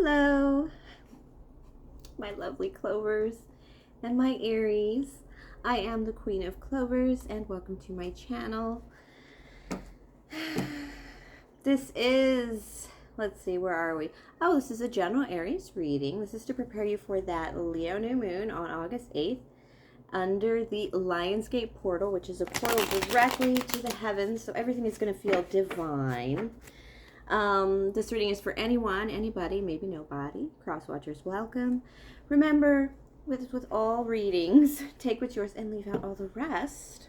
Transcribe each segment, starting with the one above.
Hello, my lovely Clovers and my Aries. I am the Queen of Clovers and welcome to my channel. This is, let's see, where are we? Oh, this is a general Aries reading. This is to prepare you for that Leo new moon on August 8th under the Lionsgate portal, which is a portal directly to the heavens, so everything is going to feel divine. This reading is for anyone, anybody, maybe nobody. Cross-watchers welcome. Remember, with all readings, take what's yours and leave out all the rest.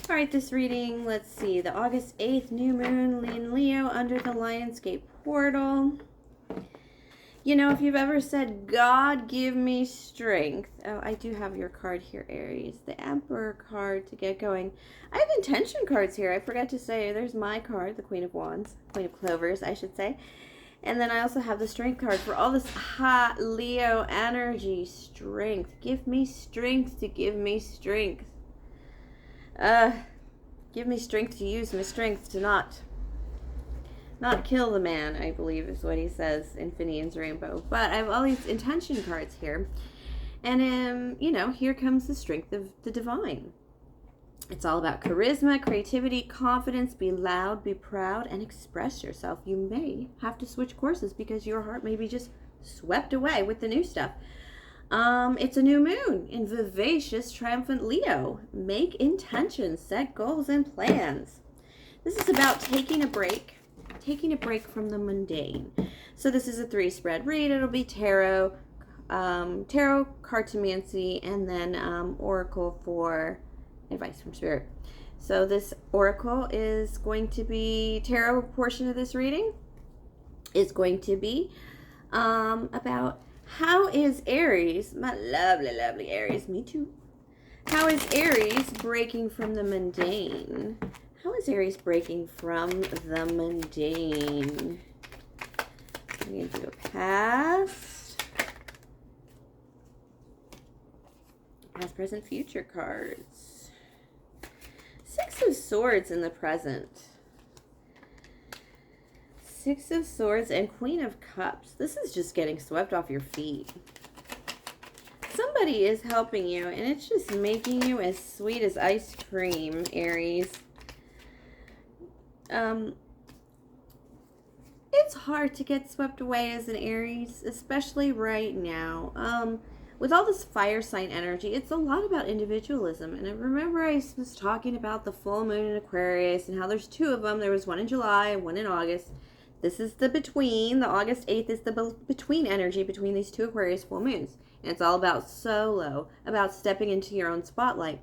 All right, this reading, let's see, the August 8th new moon in Leo under the Lionsgate portal. You know, if you've ever said, God, give me strength. Oh, I do have your card here, Aries. The Emperor card to get going. I have intention cards here. I forgot to say, there's my card, the Queen of Wands. Queen of Clovers, I should say. And then I also have the Strength card for all this hot Leo energy. Strength. Give me strength to give me strength. Give me strength to use my strength to not kill the man, I believe is what he says in Finian's Rainbow. But I have all these intention cards here. And, you know, here comes the strength of the divine. It's all about charisma, creativity, confidence. Be loud, be proud, and express yourself. You may have to switch courses because your heart may be just swept away with the new stuff. It's a new moon in vivacious, triumphant Leo. Make intentions, set goals and plans. This is about taking a break from the mundane. So this is a 3-spread read. It'll be tarot, cartomancy, and then oracle for advice from spirit. So this oracle is going to be, tarot portion of this reading is going to be about how is Aries, my lovely Aries, me too. How is Aries breaking from the mundane? How is Aries breaking from the mundane? I'm going to do a past, present, future cards. 6 of Swords in the present. 6 of Swords and Queen of Cups. This is just getting swept off your feet. Somebody is helping you, and it's just making you as sweet as ice cream, Aries. It's hard to get swept away as an Aries, especially right now. With all this fire sign energy, it's a lot about individualism. And I remember I was talking about the full moon in Aquarius and how there's 2 of them. There was one in July and one in August. This is the between. The August 8th is the between energy between these 2 Aquarius full moons. And it's all about solo, about stepping into your own spotlight.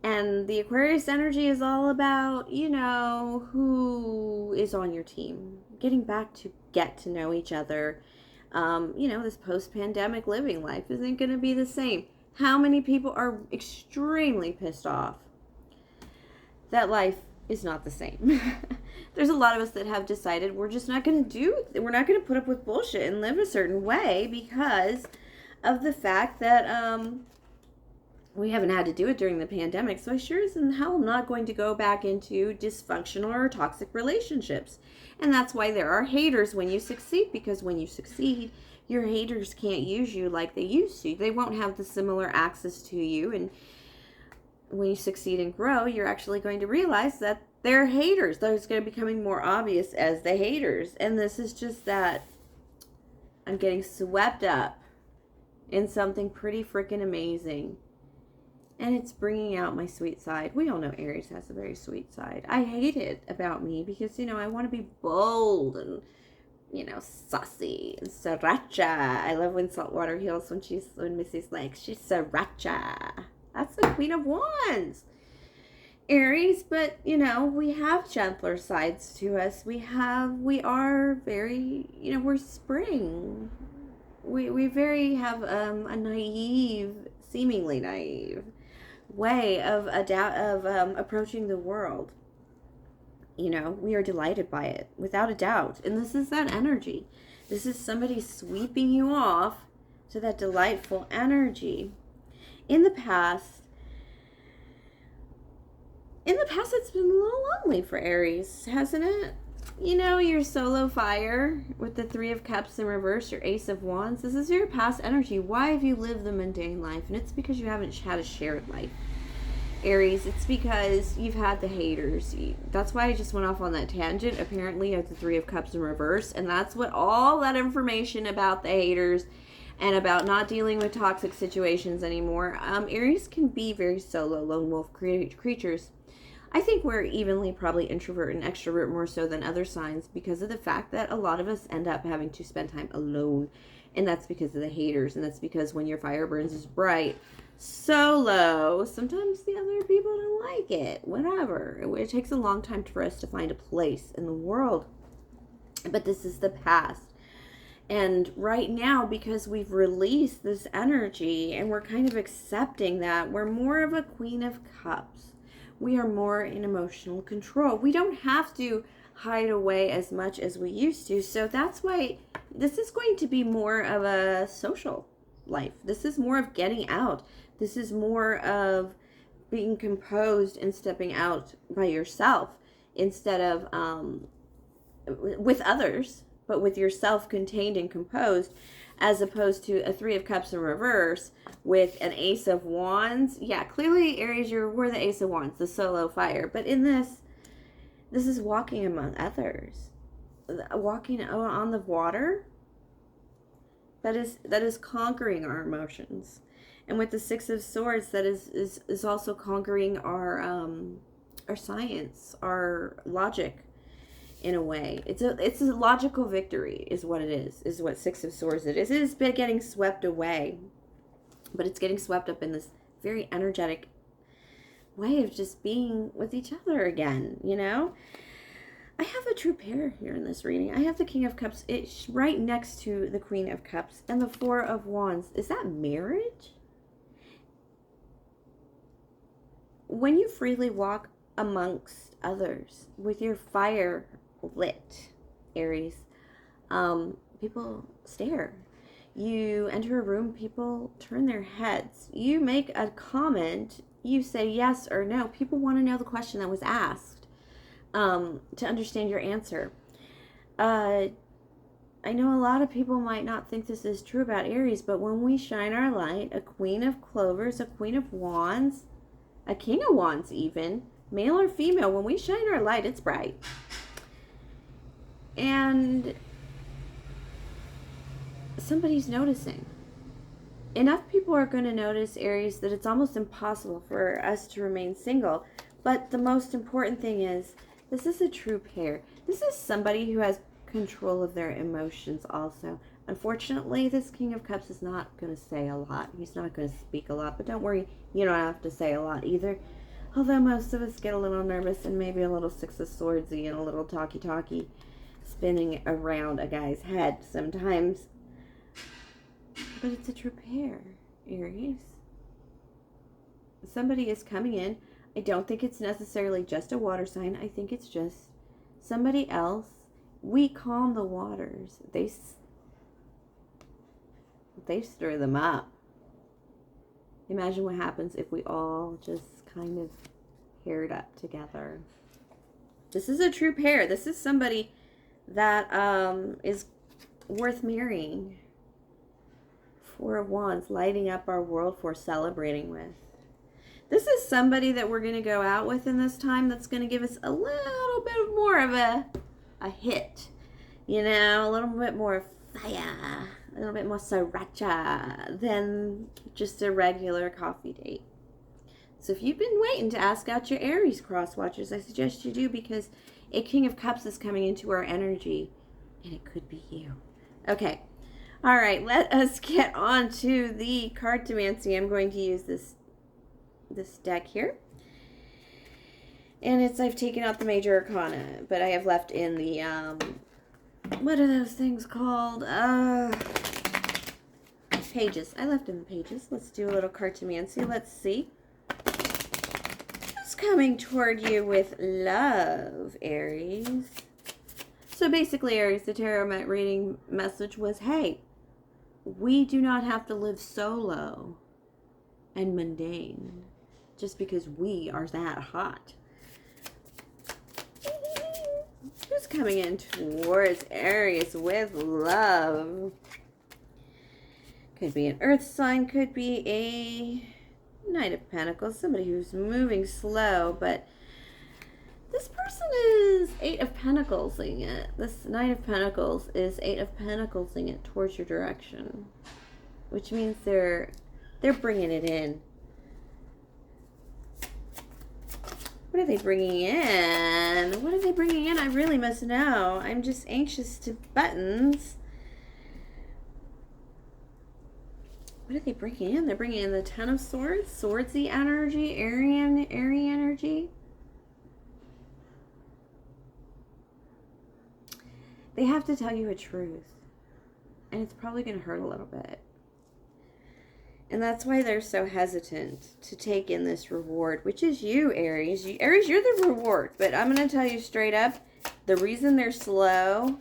And the Aquarius energy is all about, you know, who is on your team. Getting back to get to know each other. You know, this post-pandemic living life isn't going to be the same. How many people are extremely pissed off that life is not the same? There's a lot of us that have decided we're just not going to we're not going to put up with bullshit and live a certain way because of the fact that, we haven't had to do it during the pandemic, so I sure as in hell am not going to go back into dysfunctional or toxic relationships. And that's why there are haters when you succeed, because when you succeed, your haters can't use you like they used to. They won't have the similar access to you, and when you succeed and grow, you're actually going to realize that they're haters. Those going to be becoming more obvious as the haters. And this is just that I'm getting swept up in something pretty freaking amazing. And it's bringing out my sweet side. We all know Aries has a very sweet side. I hate it about me because, you know, I want to be bold and, you know, saucy and sriracha. I love when Saltwater heals when Missy's like, she's sriracha. That's the Queen of Wands. Aries, but, you know, we have gentler sides to us. We are very, you know, we're spring. We very have a naive, seemingly naive way of approaching the world. You know, we are delighted by it without a doubt, and this is that energy. This is somebody sweeping you off to that delightful energy. In the past it's been a little lonely for Aries, hasn't it? You know, your solo fire with the Three of Cups in reverse, your Ace of Wands. This is your past energy. Why have you lived the mundane life? And it's because you haven't had a shared life. Aries, it's because you've had the haters. That's why I just went off on that tangent. Apparently, you have the Three of Cups in reverse. And that's what all that information about the haters and about not dealing with toxic situations anymore. Aries can be very solo, lone wolf creatures. I think we're evenly probably introvert and extrovert more so than other signs because of the fact that a lot of us end up having to spend time alone. And that's because of the haters. And that's because when your fire burns is bright, solo, sometimes the other people don't like it. Whatever. It takes a long time for us to find a place in the world. But this is the past. And right now, because we've released this energy and we're kind of accepting that, we're more of a Queen of Cups. We are more in emotional control. We don't have to hide away as much as we used to. So that's why this is going to be more of a social life. This is more of getting out. This is more of being composed and stepping out by yourself instead of with others, but with yourself contained and composed, as opposed to a Three of Cups in reverse with an Ace of Wands. Yeah, clearly, Aries, we're the Ace of Wands, the solo fire. But in this is walking among others. Walking on the water. That is conquering our emotions. And with the Six of Swords, that is also conquering our science, our logic. In a way, it's a logical victory is what it is what Six of Swords it is. It is getting swept away, but it's getting swept up in this very energetic way of just being with each other again, you know? I have a true pair here in this reading. I have the King of Cups. It's right next to the Queen of Cups and the Four of Wands. Is that marriage? When you freely walk amongst others with your fire lit, Aries, people stare. You enter a room, people turn their heads. You make a comment, you say yes or no. People want to know the question that was asked, to understand your answer. I know a lot of people might not think this is true about Aries, but when we shine our light, a Queen of Clovers, a Queen of Wands, a King of Wands even, male or female, when we shine our light, it's bright. And somebody's noticing. Enough people are going to notice, Aries, that it's almost impossible for us to remain single. But the most important thing is, this is a true pair. This is somebody who has control of their emotions also. Unfortunately, this King of Cups is not going to say a lot. He's not going to speak a lot. But don't worry, you don't have to say a lot either. Although most of us get a little nervous and maybe a little Six of Swordsy and a little talky spinning around a guy's head sometimes. But it's a true pair, Aries. Somebody is coming in. I don't think it's necessarily just a water sign. I think it's just somebody else. We calm the waters. They stir them up. Imagine what happens if we all just kind of paired up together. This is a true pair. This is somebody that is worth marrying. Four of Wands, lighting up our world for celebrating with. This is somebody that we're going to go out with in this time that's going to give us a little bit more of a hit. You know, a little bit more fire, a little bit more sriracha than just a regular coffee date. So if you've been waiting to ask out your Aries cross watchers, I suggest you do, because a King of Cups is coming into our energy, and it could be you. Okay. All right, let us get on to the Cartomancy. I'm going to use this deck here. And I've taken out the major arcana, but I have left in the, what are those things called? Pages. I left in the pages. Let's do a little Cartomancy. Let's see. Who's coming toward you with love, Aries? So basically, Aries, the tarot reading message was, hey, we do not have to live solo and mundane just because we are that hot. Who's coming in towards Aries with love? Could be an earth sign, could be a Knight of Pentacles, somebody who's moving slow, but this person is Eight of Pentacles-ing it. This Knight of Pentacles is Eight of Pentacles-ing it towards your direction, which means they're bringing it in. What are they bringing in? What are they bringing in? I really must know. I'm just anxious to buttons. What are they bringing in? They're bringing in the Ten of Swords, Swordsy energy, Aryan energy. They have to tell you a truth, and it's probably going to hurt a little bit. And that's why they're so hesitant to take in this reward, which is you, Aries. Aries, you're the reward. But I'm going to tell you straight up, the reason they're slow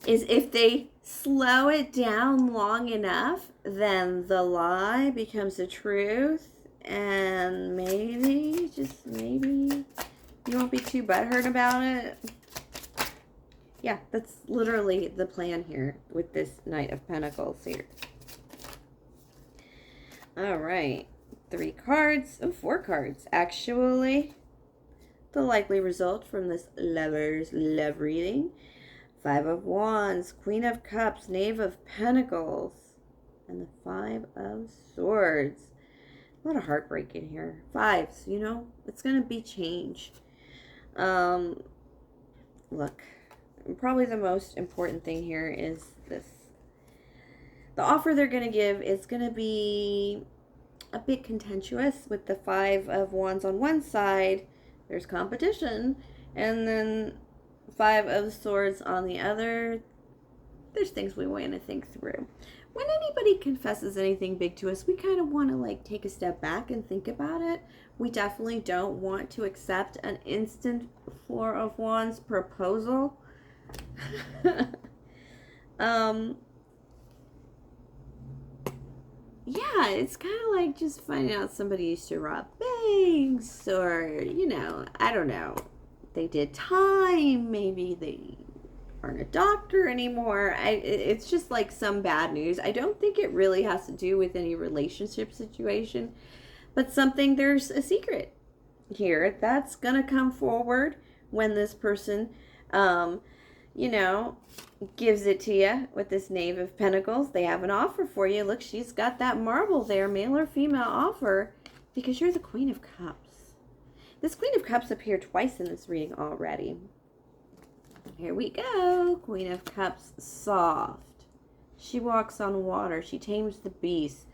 is if they slow it down long enough, then the lie becomes the truth. And maybe, just maybe, you won't be too butthurt about it. Yeah, that's literally the plan here with this Knight of Pentacles here. All right, 3 cards. Oh, 4 cards, actually. The likely result from this Lovers love reading. 5 of Wands, Queen of Cups, Knave of Pentacles, and the 5 of Swords. A lot of heartbreak in here. 5s, you know, it's going to be change. Look, probably the most important thing here is this. The offer they're going to give is going to be a bit contentious with the 5 of Wands on one side. There's competition. And then 5 of Swords on the other. There's things we want to think through. When anybody confesses anything big to us, we kind of want to like take a step back and think about it. We definitely don't want to accept an instant 4 of Wands proposal. Yeah, it's kind of like just finding out somebody used to rob banks, or, you know, I don't know. They did time. Maybe they aren't a doctor anymore. It's just like some bad news. I don't think it really has to do with any relationship situation, but something, there's a secret here that's going to come forward when this person, you know, gives it to you with this Knave of Pentacles. They have an offer for you. Look, she's got that marble there, male or female offer, because you're the Queen of Cups. This Queen of Cups appeared twice in this reading already. Here we go. Queen of Cups, soft. She walks on water. She tames the beast.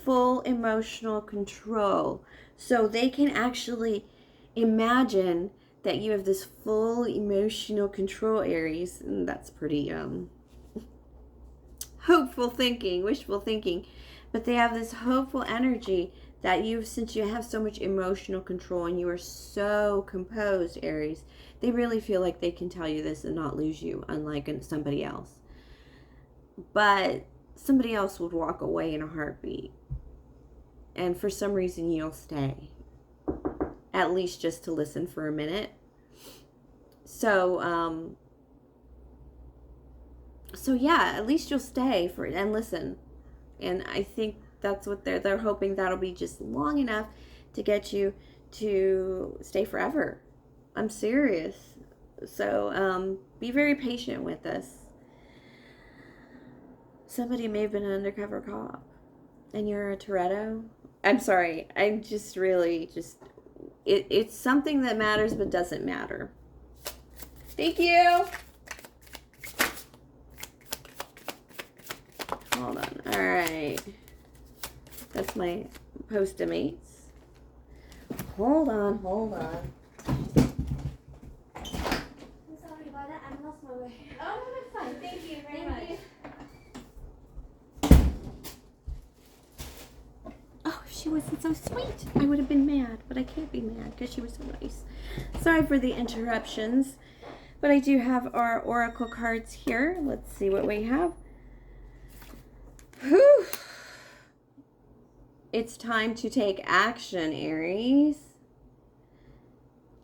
Full emotional control. So they can actually imagine that you have this full emotional control, Aries, and that's pretty hopeful thinking, wishful thinking, but they have this hopeful energy that since you have so much emotional control and you are so composed, Aries, they really feel like they can tell you this and not lose you, unlike somebody else. But somebody else would walk away in a heartbeat, and for some reason you'll stay, at least just to listen for a minute. So, so yeah, at least you'll stay for it and listen. And I think that's what they're hoping, that'll be just long enough to get you to stay forever. I'm serious. So, be very patient with this. Somebody may have been an undercover cop and you're a Toretto. I'm sorry. I'm just really it's something that matters but doesn't matter. Thank you. Hold on. All right. That's my Postmates. Hold on. I'm sorry about that. I lost my way. Oh, no, that's fine. Thank you very much. Oh, if she wasn't so sweet, I would have been mad, but I can't be mad because she was so nice. Sorry for the interruptions, but I do have our oracle cards here. Let's see what we have. Whew. It's time to take action, Aries.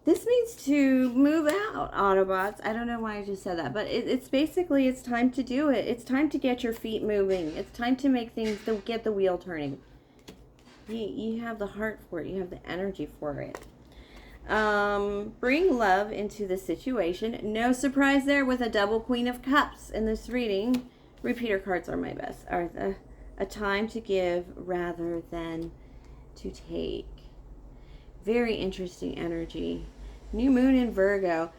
This means to move out, Autobots. I don't know why I just said that, but it's basically, it's time to do it. It's time to get your feet moving. It's time to make things, to get the wheel turning. You have the heart for it. You have the energy for it. Bring love into the situation. No surprise there with a double Queen of Cups in this reading. Repeater cards are my best. A time to give rather than to take. Very interesting energy. New moon in Virgo.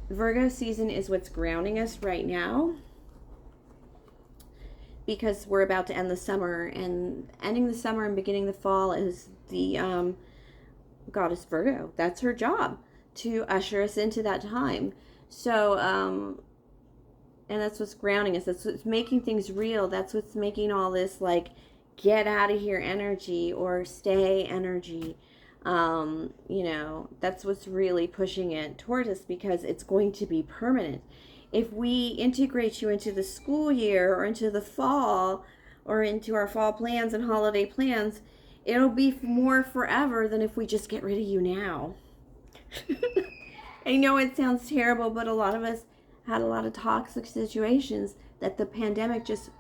Virgo season is what's grounding us right now, because we're about to end the summer, and ending the summer and beginning the fall is the goddess Virgo. That's her job, to usher us into that time. So, and that's what's grounding us. That's what's making things real. That's what's making all this, like, get out of here energy or stay energy. You know, that's what's really pushing it towards us, because it's going to be permanent. If we integrate you into the school year or into the fall or into our fall plans and holiday plans, it'll be more forever than if we just get rid of you now. I know it sounds terrible, but a lot of us had a lot of toxic situations that the pandemic just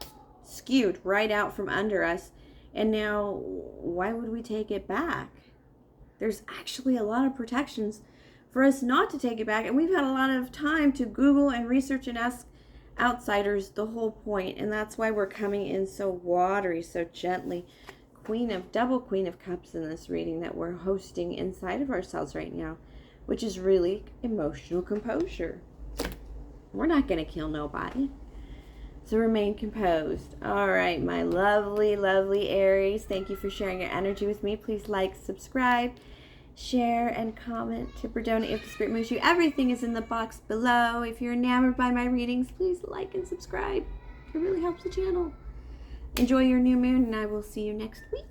skewed right out from under us. And now, why would we take it back? There's actually a lot of protections for us not to take it back. And we've had a lot of time to Google and research and ask outsiders the whole point. And that's why we're coming in so watery, so gently. Double Queen of Cups in this reading that we're hosting inside of ourselves right now, which is really emotional composure. We're not going to kill nobody. So remain composed. All right, my lovely, lovely Aries. Thank you for sharing your energy with me. Please like, subscribe, share, and comment. Tip or donate if the spirit moves you. Everything is in the box below. If you're enamored by my readings, please like and subscribe. It really helps the channel. Enjoy your new moon, and I will see you next week.